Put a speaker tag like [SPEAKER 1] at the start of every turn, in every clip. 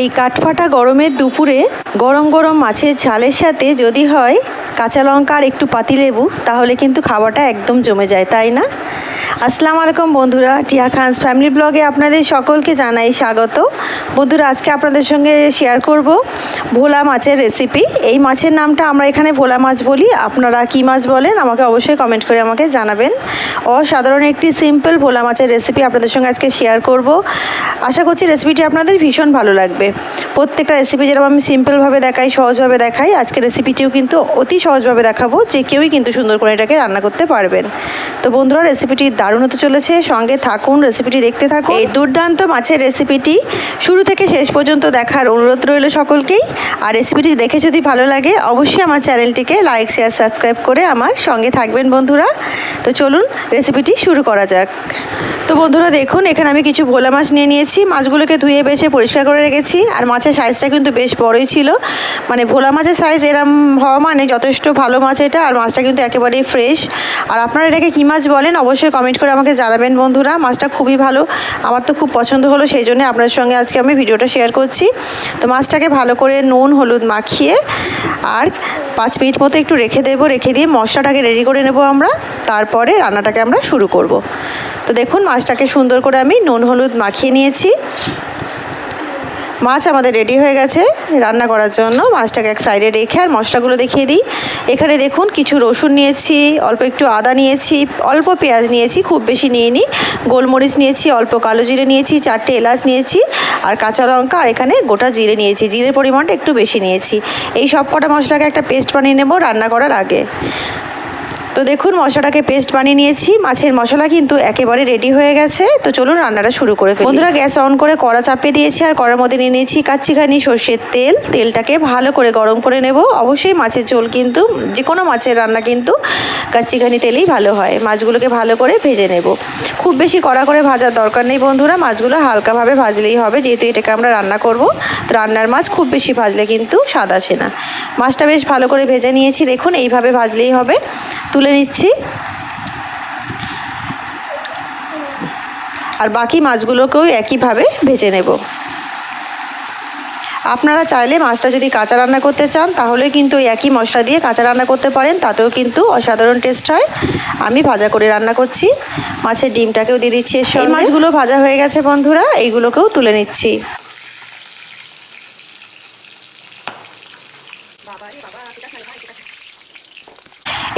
[SPEAKER 1] এই কাঠফাটা গরমের দুপুরে গরম গরম মাছের ঝালের সাথে যদি হয় কাঁচা লঙ্কা আর একটু পাতিলেবু, তাহলে কিন্তু খাওয়াটা একদম জমে যায়, তাই না? আসসালামু আলাইকুম বন্ধুরা, টিয়া খানস ফ্যামিলি ব্লগে আপনাদের সকলকে জানাই স্বাগত। বন্ধুরা, আজকে আপনাদের সঙ্গে শেয়ার করব ভোলা মাছের রেসিপি। এই মাছের নামটা আমরা এখানে ভোলা মাছ বলি, আপনারা কী মাছ বলেন আমাকে অবশ্যই কমেন্ট করে আমাকে জানাবেন। অসাধারণ একটি সিম্পল ভোলা মাছের রেসিপি আপনাদের সঙ্গে আজকে শেয়ার করব। আশা করছি রেসিপিটি আপনাদের ভীষণ ভালো লাগবে। প্রত্যেকটা রেসিপি যেরকম আমি সিম্পলভাবে দেখাই, সহজভাবে দেখাই, আজকে রেসিপিটিও কিন্তু অতি সহজভাবে দেখাবো, যে কেউই কিন্তু সুন্দর করে এটাকে রান্না করতে পারবেন। তো বন্ধুরা, রেসিপিটি দারুণ হতে চলেছে, সঙ্গে থাকুন, রেসিপিটি দেখতে থাকুন। এই দুর্দান্ত মাছের রেসিপিটি শুরু থেকে শেষ পর্যন্ত দেখার অনুরোধ রইল সকলকেই। আর রেসিপিটি দেখে যদি ভালো লাগে অবশ্যই আমার চ্যানেলটিকে লাইক, শেয়ার, সাবস্ক্রাইব করে আমার সঙ্গে থাকবেন বন্ধুরা। তো চলুন রেসিপিটি শুরু করা যাক। তো বন্ধুরা দেখুন, এখানে আমি কিছু ভোলা মাছ নিয়ে নিয়েছি। মাছগুলোকে ধুয়ে বেছে পরিষ্কার করে রেখেছি। আর মাছের সাইজটা কিন্তু বেশ বড়ই ছিল, মানে ভোলা মাছের সাইজ এরম হওয়া মানে যথেষ্ট ভালো মাছ এটা। আর মাছটা কিন্তু একেবারেই ফ্রেশ। আর আপনারা এটাকে কী মাছ বলেন অবশ্যই কমেন্ট করে আমাকে জানাবেন বন্ধুরা। মাছটা খুবই ভালো, আমার তো খুব পছন্দ হলো, সেই জন্য আপনাদের সঙ্গে আজকে আমি ভিডিওটা শেয়ার করছি। তো মাছটাকে ভালো করে নুন হলুদ মাখিয়ে আর 5 মিনিট মতো একটু রেখে দেবো। রেখে দিয়ে মশলাটাকে রেডি করে নেব আমরা, তারপরে রান্নাটাকে আমরা শুরু করব। তো দেখুন, মাছটাকে সুন্দর করে আমি নুন হলুদ মাখিয়ে নিয়েছি। মাছ আমাদের রেডি হয়ে গেছে রান্না করার জন্য। মাছটাকে এক সাইডে রেখে আর মশলাগুলো দেখিয়ে দিই। এখানে দেখুন, কিছু রসুন নিয়েছি, অল্প একটু আদা নিয়েছি, অল্প পেঁয়াজ নিয়েছি, খুব বেশি নিইনি, গোলমরিচ নিয়েছি, অল্প কালো জিরে নিয়েছি, 4টে এলাচ নিয়েছি, আর কাঁচা লঙ্কা, আর এখানে গোটা জিরে নিয়েছি। জিরের পরিমাণটা একটু বেশি নিয়েছি। এই সব কটা মশলাকে একটা পেস্ট বানিয়ে নেব রান্না করার আগে। তো দেখুন, মশলাটাকে পেস্ট বানিয়ে নিয়েছি। মাছের মশলা কিন্তু একেবারে রেডি হয়ে গেছে। তো চলুন রান্নাটা শুরু করে ফেলি। বন্ধুরা, গ্যাস অন করে কড়া চাপিয়ে দিয়েছি আর কড়ার মধ্যে নিয়ে নিয়েছি কাচ্চিঘানি সর্ষের তেল। তেলটাকে ভালো করে গরম করে নেব। অবশ্যই মাছের ঝোল কিন্তু যে কোনো মাছের রান্না কিন্তু কাচ্চিঘানি তেলেই ভালো হয়। মাছগুলোকে ভালো করে ভেজে নেব। খুব বেশি কড়া করে ভাজার দরকার নেই বন্ধুরা, মাছগুলো হালকাভাবে ভাজলেই হবে, যেহেতু এটাকে আমরা রান্না করব। তো রান্নার মাছ খুব বেশি ভাজলে কিন্তু স্বাদ আসে না। মাছটা বেশ ভালো করে ভেজে নিয়েছি, দেখুন এইভাবে ভাজলেই হবে। তুলে নিচ্ছি। আর বাকি মাছগুলোকেও একইভাবে ভেজে নেব। আপনারা চাইলে মাছটা যদি কাঁচা রান্না করতে চান তাহলে কিন্তু একই মশলা দিয়ে কাঁচা রান্না করতে পারেন, তাতেও কিন্তু অসাধারণ টেস্ট হয়। আমি ভাজা করে রান্না করছি। মাছের ডিমটাকেও দিয়ে দিচ্ছি। এই মাছগুলো ভাজা হয়ে গেছে বন্ধুরা, এইগুলোকেও তুলে নিচ্ছি।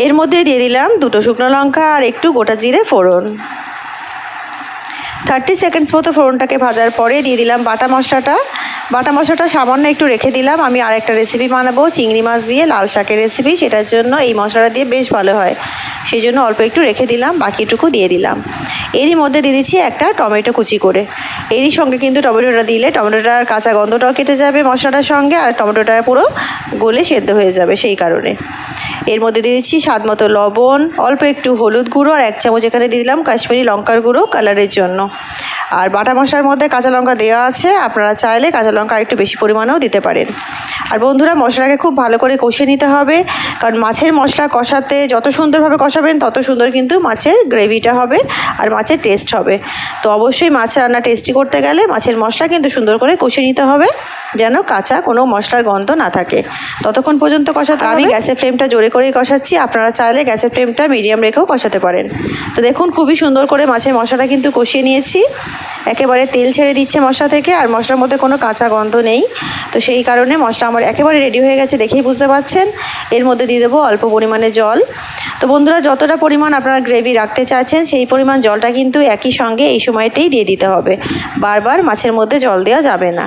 [SPEAKER 1] এর মধ্যে দিয়ে দিলাম 2টো শুকনো লঙ্কা আর একটু গোটা জিরে ফোড়ন। 30 সেকেন্ডস মতো ফোড়নটাকে ভাজার পরে দিয়ে দিলাম বাটা মশলাটা। বাটা মশলাটা সামান্য একটু রেখে দিলাম। আমি আর একটা রেসিপি বানাবো চিংড়ি মাছ দিয়ে লাল শাকের রেসিপি, সেটার জন্য এই মশলাটা দিয়ে বেশ ভালো হয়, সেই জন্য অল্প একটু রেখে দিলাম, বাকিটুকু দিয়ে দিলাম। এরই মধ্যে দিয়ে দিচ্ছি একটা টমেটো কুচি করে। এরই সঙ্গে কিন্তু টমেটোটা দিলে টমেটোটার কাঁচা গন্ধটাও কেটে যাবে মশলাটার সঙ্গে, আর টমেটোটা পুরো গলে সেদ্ধ হয়ে যাবে, সেই কারণে। এর মধ্যে দিয়ে দিচ্ছি স্বাদ মতো লবণ, অল্প একটু হলুদ গুঁড়ো, আর 1 চামচ এখানে দিয়ে দিলাম কাশ্মীরি লঙ্কার গুঁড়ো কালারের জন্য। আর বাটা মশলার মধ্যে কাঁচা লঙ্কা দেওয়া আছে, আপনারা চাইলে কাঁচা লঙ্কা একটু বেশি পরিমাণেও দিতে পারেন। আর বন্ধুরা, মশলাটাকে খুব ভালো করে কষিয়ে নিতে হবে, কারণ মাছের মশলা কষাতে যত সুন্দরভাবে কষাবেন তত সুন্দর কিন্তু মাছের গ্রেভিটা হবে আর মাছের টেস্ট হবে। তো অবশ্যই মাছ রান্না টেস্টি করতে গেলে মাছের মশলা কিন্তু সুন্দর করে কষিয়ে নিতে হবে, যেন কাঁচা কোনো মশলার গন্ধ না থাকে। ততক্ষণ পর্যন্ত কষাতে হবে। আমি গ্যাসের ফ্লেমটা জোরে করেই কষাচ্ছি, আপনারা চাইলে গ্যাসের ফ্লেমটা মিডিয়াম রেখেও কষাতে পারেন। তো দেখুন, খুবই সুন্দর করে মাছের মশলাটা কিন্তু কষিয়ে নিয়েছি। একেবারে তেল ছেড়ে দিচ্ছে মশলা থেকে, আর মশলার মধ্যে কোনো কাঁচা গন্ধ নেই। তো সেই কারণে মশলা আমার একেবারে রেডি হয়ে গেছে, দেখেই বুঝতে পারছেন। এর মধ্যে দিয়ে দেবো অল্প পরিমাণে জল। তো বন্ধুরা, যতটা পরিমাণ আপনারা গ্রেভি রাখতে চাইছেন সেই পরিমাণ জলটা কিন্তু একই সঙ্গে এই সময়তেই দিয়ে দিতে হবে, বারবার মাছের মধ্যে জল দেওয়া যাবে না।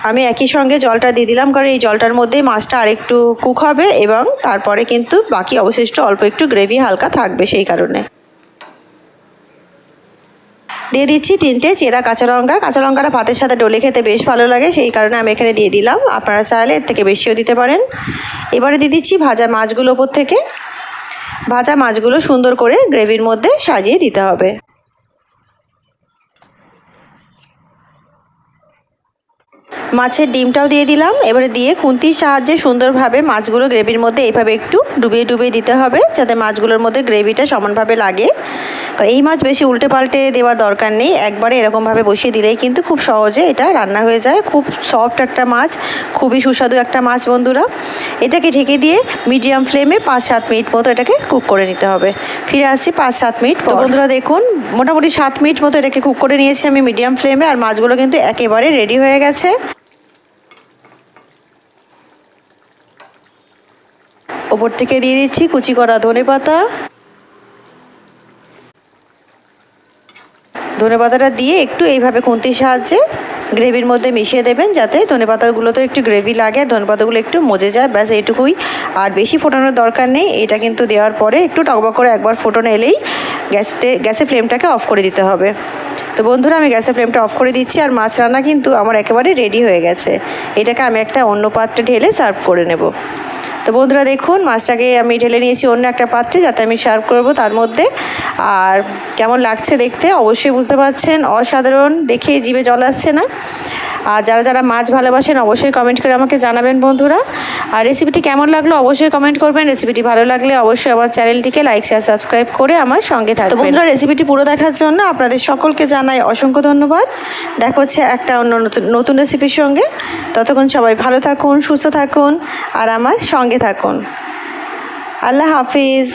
[SPEAKER 1] আমি একই সঙ্গে জলটা দিয়ে দিলাম, কারণ এই জলটার মধ্যেই মাছটা আরেকটু কুক হবে এবং তারপরে কিন্তু বাকি অবশিষ্ট অল্প একটু গ্রেভি হালকা থাকবে, সেই কারণে। দিয়ে দিচ্ছি 3টে চেরা কাঁচা লঙ্কা। কাঁচা লঙ্কাটা ভাতের সাথে ডলে খেতে বেশ ভালো লাগে, সেই কারণে আমি এখানে দিয়ে দিলাম। আপনারা চাইলে এর থেকে বেশিও দিতে পারেন। এবারে দিয়ে দিচ্ছি ভাজা মাছগুলো ওপর থেকে। ভাজা মাছগুলো সুন্দর করে গ্রেভির মধ্যে সাজিয়ে দিতে হবে। মাছের ডিমটাও দিয়ে দিলাম। এবারে দিয়ে খুন্তির সাহায্যে সুন্দরভাবে মাছগুলো গ্রেভির মধ্যে এইভাবে একটু ডুবিয়ে ডুবিয়ে দিতে হবে, যাতে মাছগুলোর মধ্যে গ্রেভিটা সমানভাবে লাগে। এই মাছ বেশি উল্টে পাল্টে দেওয়ার দরকার নেই, একবারে এরকমভাবে বসিয়ে দিলেই কিন্তু খুব সহজে এটা রান্না হয়ে যায়। খুব সফট একটা মাছ, খুবই সুস্বাদু একটা মাছ বন্ধুরা। এটাকে ঢেকে দিয়ে মিডিয়াম ফ্লেমে 5-7 মিনিট মতো এটাকে কুক করে নিতে হবে। ফিরে আসছি 5-7 মিনিট। তো বন্ধুরা দেখুন, মোটামুটি 7 মিনিট মতো এটাকে কুক করে নিয়েছি আমি মিডিয়াম ফ্লেমে, আর মাছগুলো কিন্তু একেবারে রেডি হয়ে গেছে। ওপর থেকে দিয়ে দিচ্ছি কুচি করা ধনেপাতা। ধনেপাতাটা দিয়ে একটু এইভাবে খুন্তির সাহায্যে গ্রেভির মধ্যে মিশিয়ে দেবেন, যাতে ধনেপাতাগুলো তো একটু গ্রেভি লাগে আর ধনেপাতাগুলো একটু মজে যায়, ব্যাস এইটুকুই। আর বেশি ফোটানোর দরকার নেই। এটা কিন্তু দেওয়ার পরে একটু টকবক করে একবার ফোটানো এলেই গ্যাসের ফ্লেমটাকে অফ করে দিতে হবে। তো বন্ধুরা, আমি গ্যাসের ফ্লেমটা অফ করে দিচ্ছি, আর মাছ রান্না কিন্তু আমার একেবারে রেডি হয়ে গেছে। এটাকে আমি একটা অন্য পাত্রে ঢেলে সার্ভ করে নেব। তো বন্ধুরা দেখুন, মাছটাকে আমি ঢেলে নিয়েছি অন্য একটা পাত্রে, যাতে আমি সার্ভ করব তার মধ্যে। আর কেমন লাগছে দেখতে অবশ্যই বুঝতে পারছেন, অসাধারণ, দেখে জিভে জল আসছে না? আর যারা যারা মাছ ভালোবাসেন অবশ্যই কমেন্ট করে আমাকে জানাবেন বন্ধুরা। আর রেসিপিটি কেমন লাগলো অবশ্যই কমেন্ট করবেন। রেসিপিটি ভালো লাগলে অবশ্যই আমার চ্যানেলটিকে লাইক শেয়ার সাবস্ক্রাইব করে আমার সঙ্গে থাকবেন। তো বন্ধুরা, রেসিপিটি পুরো দেখার জন্য আপনাদের সকলকে জানাই অসংখ্য ধন্যবাদ। দেখা হচ্ছে একটা অন্য নতুন রেসিপির সঙ্গে। ততক্ষণ সবাই ভালো থাকুন, সুস্থ থাকুন, আর আমার সঙ্গে থাকুন। আল্লাহ হাফিজ।